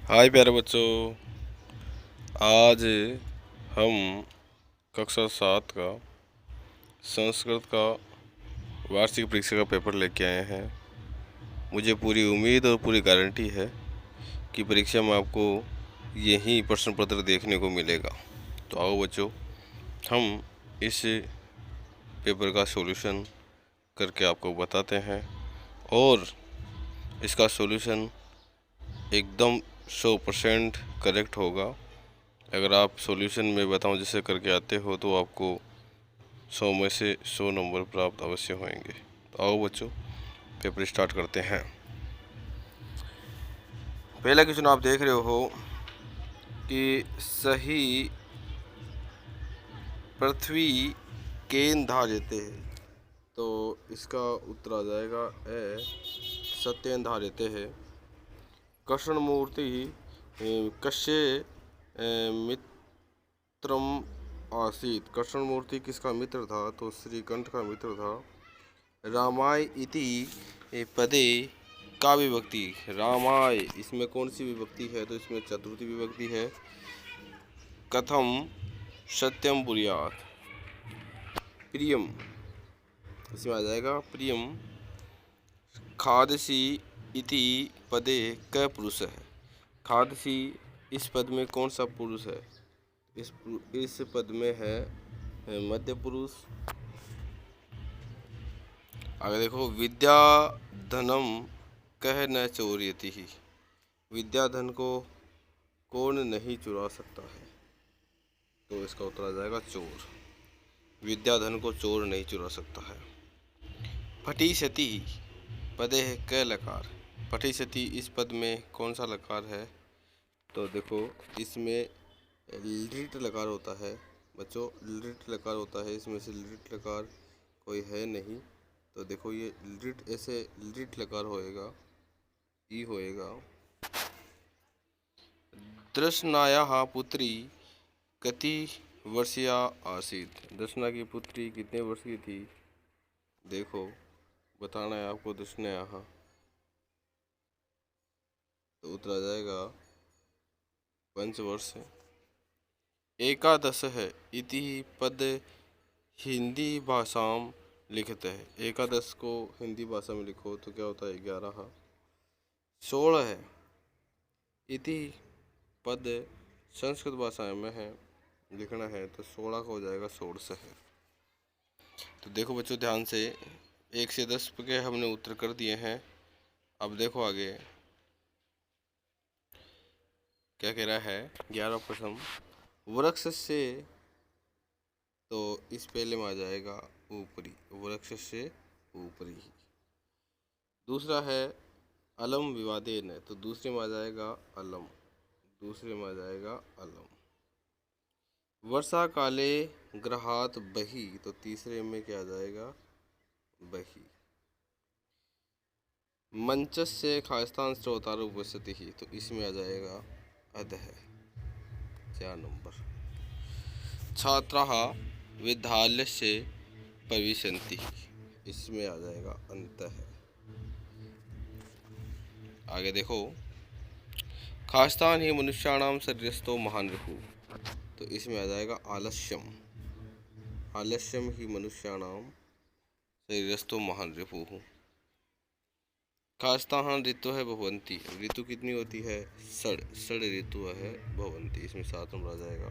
हाय प्यारे बच्चों। आज हम कक्षा 7 का संस्कृत का वार्षिक परीक्षा का पेपर लेके आए हैं। मुझे पूरी उम्मीद और पूरी गारंटी है कि परीक्षा में आपको यही प्रश्न पत्र देखने को मिलेगा। तो आओ बच्चों, हम इस पेपर का सॉल्यूशन करके आपको बताते हैं और इसका सॉल्यूशन एकदम 100% करेक्ट होगा। अगर आप सॉल्यूशन में बताऊं जैसे करके आते हो तो आपको 100 में से 100 नंबर प्राप्त अवश्य होंगे। तो आओ बच्चों, पेपर स्टार्ट करते हैं। पहला क्वेश्चन आप देख रहे हो कि सही पृथ्वी केन धार्यते है, तो इसका उत्तर आ जाएगा ए सत्येन धार्यते है। कृष्णमूर्ति कश्य मित्रम आसीत। कृष्णमूर्ति किसका मित्र था? तो श्रीकंठ का मित्र था। रामाय इति पदे का विभक्ति। रामाय इसमें कौन सी विभक्ति है? तो इसमें चतुर्थी विभक्ति है। कथम सत्यम बुर्यात। प्रियम इसमें आ जाएगा प्रियम। खादसी इति पदे क पुरुष है। खादसी इस पद में कौन सा पुरुष है? इस पद में है मध्य पुरुष। आगे देखो, विद्या धनम कह न चोरयति ही। विद्या धन को कौन नहीं चुरा सकता है? तो इसका उत्तर आ जाएगा चोर। विद्या धन को चोर नहीं चुरा सकता है। फटिशति पदे है क लकार। फटिशति इस पद में कौन सा लकार है? तो देखो, इसमें लिट लकार होता है बच्चों, लिट लकार होता है। इसमें से लिट लकार कोई है नहीं, तो देखो ये लिट ऐसे लिट लकार होएगा, ई होएगा। दृशनाया पुत्री कति वर्षीया आसीत। दृशना की पुत्री कितने वर्ष की थी? देखो बताना है आपको। दृशनाया तो उत्तर आ जाएगा पंचवर्ष। एकादश है इति पद हिंदी भाषा लिखते हैं। एकादश को हिंदी भाषा में लिखो तो क्या होता है? 11। 16 है इति पद संस्कृत भाषा में है, लिखना है तो 16 का हो जाएगा 16 है। तो देखो बच्चों ध्यान से, 1 से 10 के हमने उत्तर कर दिए हैं। अब देखो आगे क्या कह रहा है। 11 प्रश्न, वृक्ष से, तो इस पहले में आ जाएगा ऊपरी, वृक्ष से ऊपरी। दूसरा है अलम विवादेन, तो दूसरे में आ जाएगा अलम, दूसरे में आ जाएगा अलम। वर्षा काले ग्रहात बही, तो तीसरे में क्या आ जाएगा? बही। मंचस्य खास्तान श्रोतार उपस्थिति ही, तो इसमें आ जाएगा अधः, 4 नंबर। छात्राः विद्यालयस्य प्रविशन्ति, इसमें आ जाएगा अंतः। आगे देखो, खास्तान ही मनुष्याणाम शरीरस्थो महान रिपु, तो इसमें आ जाएगा आलस्यम। आलस्यम ही मनुष्याणाम शरीरस्थो महान रिपु। खास्तान ऋतु है भवंती। ऋतु कितनी होती है? षड ऋतु है भवंती, इसमें 7 नंबर आ जाएगा।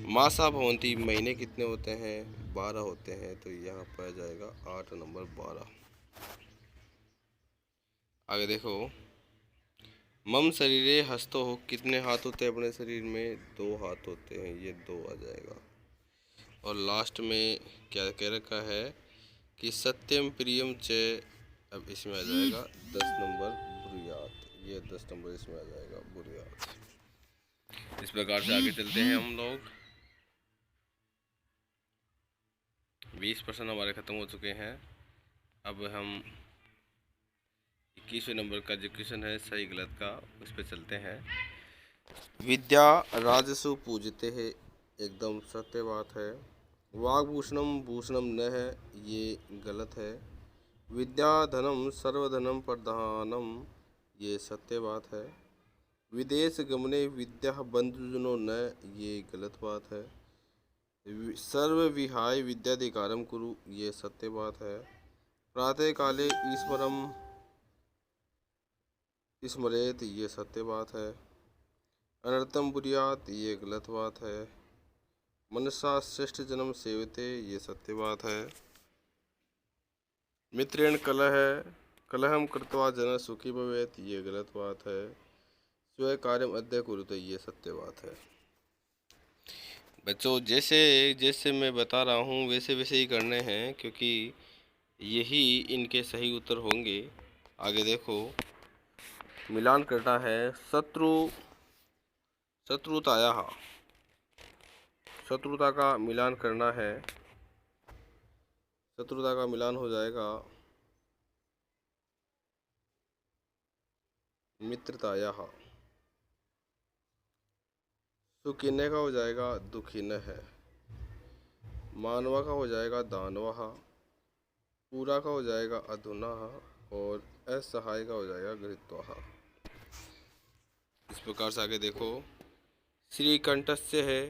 मासा भवंती, महीने कितने होते हैं? 12 होते हैं, तो यहाँ पर आ जाएगा 8 नंबर 12। आगे देखो, मम शरीरे हस्तो हो, कितने हाथ होते हैं अपने शरीर में? 2 हाथ होते हैं, ये 2 आ जाएगा। और लास्ट में क्या कह रखा है कि सत्यम प्रियम च, अब इसमें आ जाएगा 10 नंबर बुरियात, ये 10 नंबर इसमें आ जाएगा बुरियात। इस प्रकार से आगे चलते हैं हम लोग। 20 प्रश्न हमारे ख़त्म हो चुके हैं। अब हम 21वें नंबर का जो क्वेश्चन है सही गलत का, उस पर चलते हैं। विद्या राजसु पूजते है, एकदम सत्य बात है। वाग्भूषणम भूषणम न है, ये गलत है। विद्या धनम सर्वधनम प्रधानम, ये सत्य बात है। विदेश गमने विद्या बंधुजनो न, ये गलत बात है। सर्व विहाय विद्याधिकारम कुरु, ये सत्य बात है। प्रातः काले ईश्वरम स्मरेत, ये सत्य बात है। अनर्थम बुर्यात, ये गलत बात है। मनसा श्रेष्ठ जन्म सेवते, ये सत्य बात है। मित्रेण कलहम कृत्वा जन सुखी भवेत, ये गलत बात है। स्व कार्यम अद्य कुरुते, ये सत्य बात है। बच्चों जैसे जैसे मैं बता रहा हूँ वैसे वैसे ही करने हैं, क्योंकि यही इनके सही उत्तर होंगे। आगे देखो, मिलान करना है। शत्रुता का मिलान करना है। शत्रुता का मिलान हो जाएगा मित्रताया। सुखिन्य का हो जाएगा दुखिन्य है। मानवा का हो जाएगा दानवा। पूरा का हो जाएगा अधुना। और असहाय का हो जाएगा गृहीत्वा। इस प्रकार से आगे देखो, श्रीकंठस्य है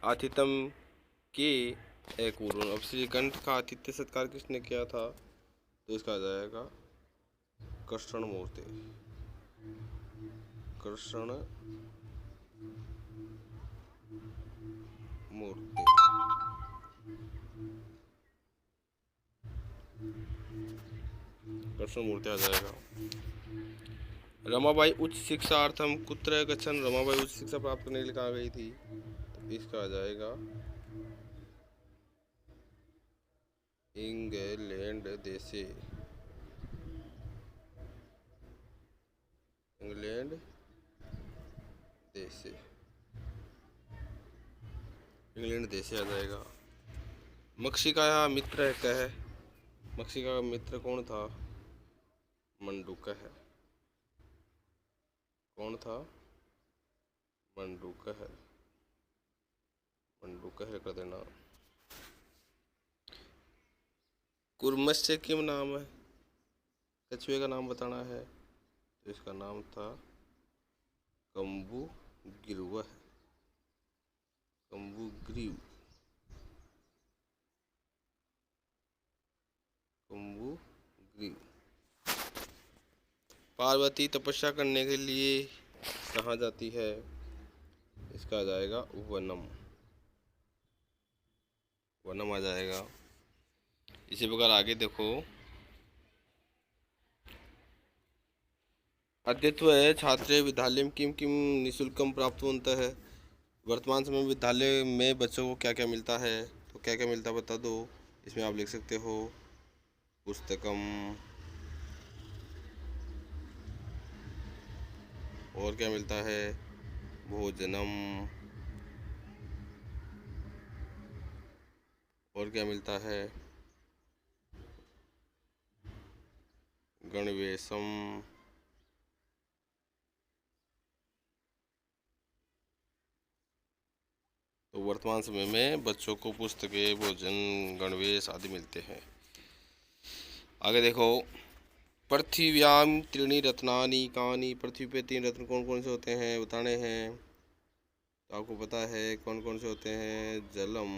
आतिथ्यम के एक पूर्व। अब श्रीकंठ का आतिथ्य सत्कार किसने किया था, तो इसका आ जाएगा कृष्ण मूर्ति। कृष्ण मूर्ति। कृष्ण मूर्ति आ जाएगा। रमाबाई उच्च शिक्षार्थम कुत्र गच्छन, रमाबाई उच्च शिक्षा प्राप्त करने के लिए कहाँ गई थी, तो इसका आ जाएगा इंग्लैंड देशे। इंग्लैंड देशे, इंग्लैंड देशे आ जाएगा। मक्षिका का मित्र कह, मक्षिका का मित्र कौन था, मंडूक है। कौन था, मंडूक है। मंडूक है कर देना। कुर्मस्य किम नाम है, कछुए का नाम बताना है, तो इसका नाम था कंबू गिरुआ। कंबू ग्रीव, कंबू ग्रीव। पार्वती तपस्या करने के लिए कहाँ जाती है, इसका आ जाएगा वनम। वनम आ जाएगा। इसी प्रकार आगे देखो, अद्यत्व छात्रे विद्यालय में किम किम निःशुल्कम प्राप्तवन्तः है। वर्तमान समय में विद्यालय में बच्चों को क्या क्या मिलता है, तो क्या क्या मिलता है बता दो। इसमें आप लिख सकते हो पुस्तकम, और क्या मिलता है, भोजनम, और क्या मिलता है, गणवेशम। तो वर्तमान समय में बच्चों को पुस्तकें, भोजन, गणवेश आदि मिलते हैं। आगे देखो, पृथिव्याम त्रीणि रत्नानि कानि, पृथ्वी पे 3 रत्न कौन कौन से होते हैं बताने हैं। तो आपको पता है कौन कौन से होते हैं, जलम,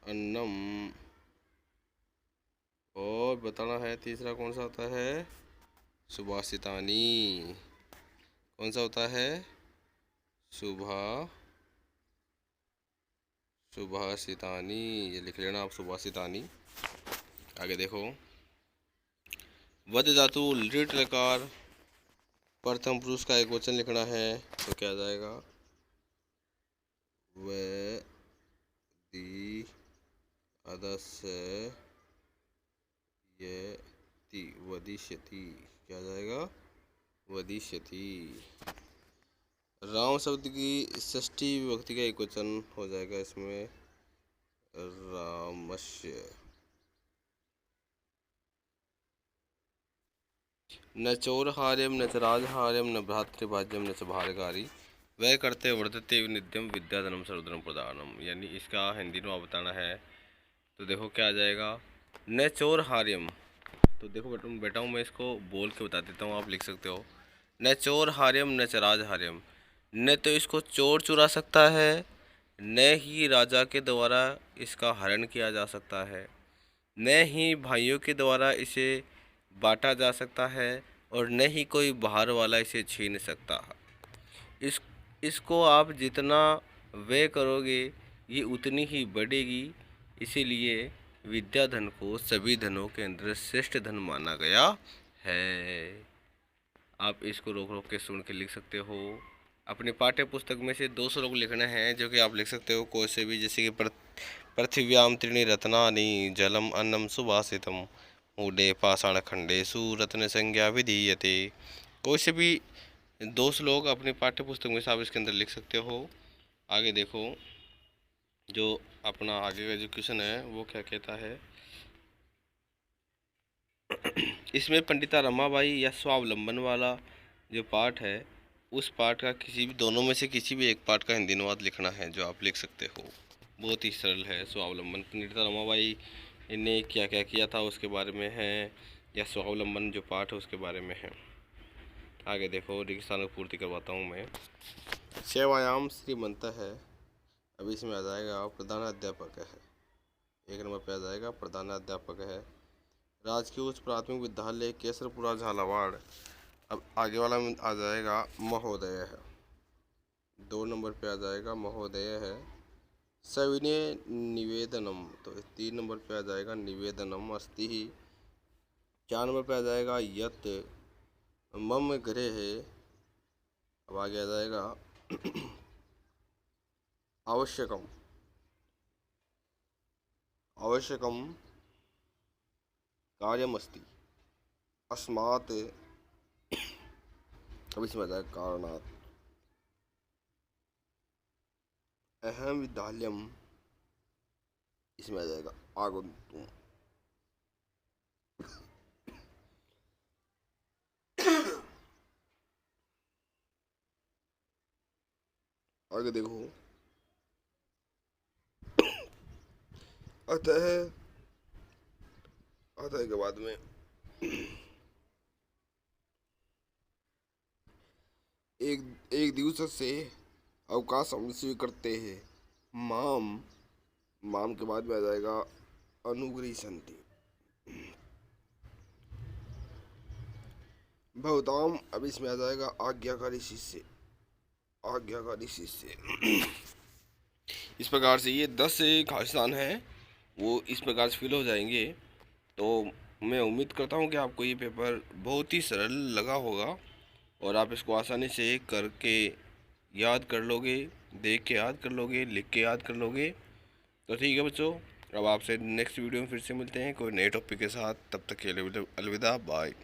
अन्नम, और बताना है तीसरा कौन सा होता है, सुभाषितानी। कौन सा होता है, सुभाषितानी, ये लिख लेना आप, सुभाषितानी। आगे देखो, वध धातु लिट लकार प्रथम पुरुष का एक वचन लिखना है, तो क्या आ जाएगा, व दी अदस्य यति, वदिष्यति, क्या आ जाएगा, वदिष्यति। राम शब्द की षष्ठी विभक्ति का एक वचन हो जाएगा इसमें, रामस्य। न चोरहार्यम न च राजहार्यम न भ्रातृभाज्यम न च भारगारी, वह करते वर्धते नित्यम विद्याधनम सर्वधनम प्रदानम। यानी इसका हिंदी में आप बताना है, तो देखो क्या आ जाएगा, न चोरहार्यम, तो देखो बेटा हूँ, मैं इसको बोल के बता देता हूँ, आप लिख सकते हो। न चोर हार्यम न चराज हार्यम। न तो इसको चोर चुरा सकता है, न ही राजा के द्वारा इसका हरण किया जा सकता है, न ही भाइयों के द्वारा इसे बांटा जा सकता है, और न ही कोई बाहर वाला इसे छीन सकता है। इस इसको आप जितना व्यय करोगे ये उतनी ही बढ़ेगी। इसीलिए विद्या धन को सभी धनों के अंदर श्रेष्ठ धन माना गया है। आप इसको रोक रोक के सुन के लिख सकते हो। अपनी पाठ्य पुस्तक में से 2 श्लोक लिखने हैं जो कि आप लिख सकते हो कोई से भी, जैसे कि पृथिव्याम त्रीणि रत्नानि जलम अन्नम सुभाषितम मूढ़े पाषाण खंडेषु रत्न संज्ञा विधीयते। कोई से भी 2 श्लोक अपने पाठ्य पुस्तक में से आप इसके अंदर लिख सकते हो। आगे देखो, जो अपना आगे का जो क्वेश्चन है वो क्या कहता है। इसमें पंडिता रमाबाई या स्वावलंबन वाला जो पाठ है, उस पाठ का किसी भी दोनों में से किसी भी एक पाठ का हिंदी अनुवाद लिखना है, जो आप लिख सकते हो। बहुत ही सरल है। स्वावलंबन पंडिता रमाबाई ने क्या क्या किया था उसके बारे में है, या स्वावलंबन जो पाठ है उसके बारे में है। आगे देखो, रेगिस्तान को पूर्ति करवाता हूँ मैं। सेवायाम श्रीमंत है, अभी इसमें आ जाएगा प्रधानाध्यापक है। 1 नंबर पे आ जाएगा प्रधानाध्यापक है। राजकीय उच्च प्राथमिक विद्यालय केसरपुरा झालावाड़, अब आगे वाला में आ जाएगा महोदय है। 2 नंबर पे आ जाएगा महोदय है। सविनय निवेदनम, तो 3 नंबर पे आ जाएगा निवेदनम अस्ति। 4 नंबर पे आ जाएगा यत मम गृह है। अब आगे आ जाएगा आवश्यकम, आवश्यकम कार्यमस्ति अस्मात्, अब इसमें आ जाएगा कारणात्। अहम विद्यालयम, इसमें आ जाएगा आगंतुम। आगे देखो, अतः के बाद में एक दिवस से अवकाश हम स्वीकृते हैं। माम के बाद में आ जाएगा अनुग्रही संति भवताम, अब इसमें आ जाएगा आज्ञाकारी शिष्य, आज्ञाकारी शिष्य। इस प्रकार से ये 10 खालिस्तान हैं, वो इस प्रकार से फिल हो जाएंगे। तो मैं उम्मीद करता हूँ कि आपको ये पेपर बहुत ही सरल लगा होगा और आप इसको आसानी से करके याद कर लोगे, देख के याद कर लोगे, लिख के याद कर लोगे। तो ठीक है बच्चों, अब आपसे नेक्स्ट वीडियो में फिर से मिलते हैं कोई नए टॉपिक के साथ। तब तक के लिए अलविदा, बाय।